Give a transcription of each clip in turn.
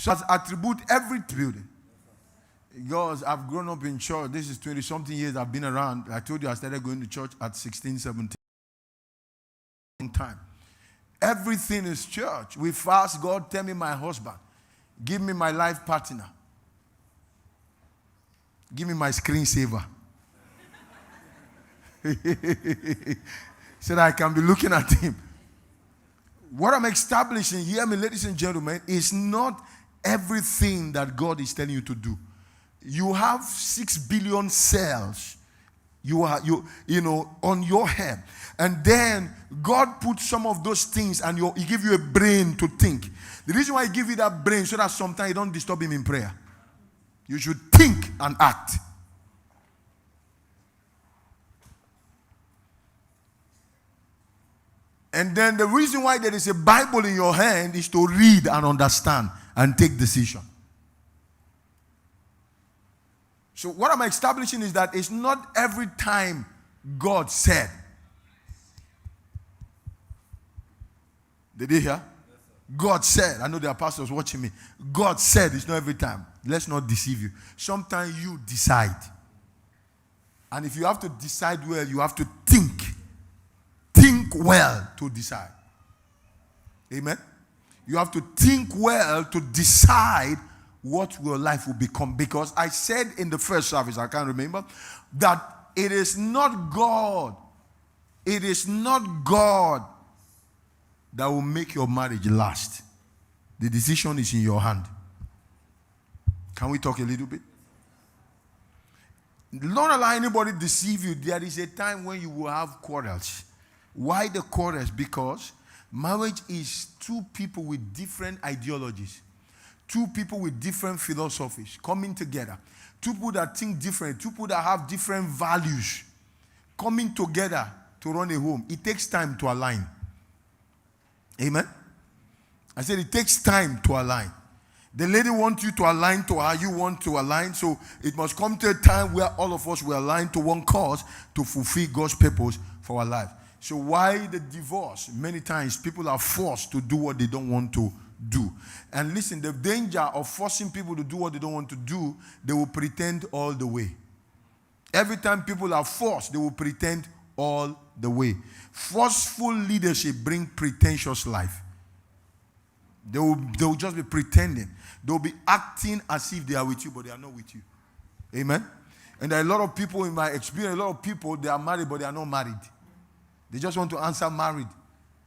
So attribute every building. Because I've grown up in church. This is 20-something years I've been around. I told you I started going to church at 16, 17. Time. Everything is church. We fast. God, tell me my husband. Give me my life partner. Give me my screensaver. So that I can be looking at him. What I'm establishing, hear me, ladies and gentlemen, is not everything that God is telling you to do. You have 6 billion cells on your head. And then God put some of those things and He give you a brain to think. The reason why He give you that brain so that sometimes you don't disturb Him in prayer. You should think and act. And then the reason why there is a Bible in your hand is to read and understand and take decision. So what I'm establishing is that it's not every time God said. Did you hear? God said. I know there are pastors watching me. God said. It's not every time. Let's not deceive you. Sometimes you decide. And if you have to decide well, you have to think. Think well to decide. Amen? You have to think well to decide what your life will become. Because I said in the first service, I can't remember, that it is not God. It is not God that will make your marriage last. The decision is in your hand. Can we talk a little bit? Don't allow anybody deceive you. There is a time when you will have quarrels. Why the quarrels? Because marriage is two people with different ideologies. Two people with different philosophies coming together. Two people that think different. Two people that have different values coming together to run a home. It takes time to align. Amen? I said it takes time to align. The lady wants you to align to her. You want to align. So it must come to a time where all of us will align to one cause to fulfill God's purpose for our life. So why the divorce? Many times people are forced to do what they don't want to do. And listen, the danger of forcing people to do what they don't want to do, they will pretend all the way. Every time people are forced, they will pretend all the way. Forceful leadership brings pretentious life. They will just be pretending. They will be acting as if they are with you, but they are not with you. Amen? And there are a lot of people, in my experience, a lot of people, they are married, but they are not married. They just want to answer married.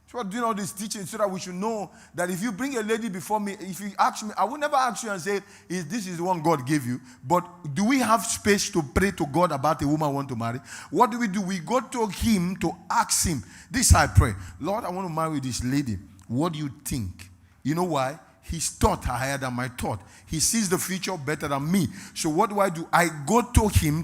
So I'm doing all this teaching so that we should know that if you bring a lady before me, if you ask me, I will never ask you and say, this is the one God gave you. But do we have space to pray to God about a woman I want to marry? What do? We go to Him to ask Him. This I pray. Lord, I want to marry this lady. What do you think? You know why? His thought are higher than my thought. He sees the future better than me. So what do? I go to Him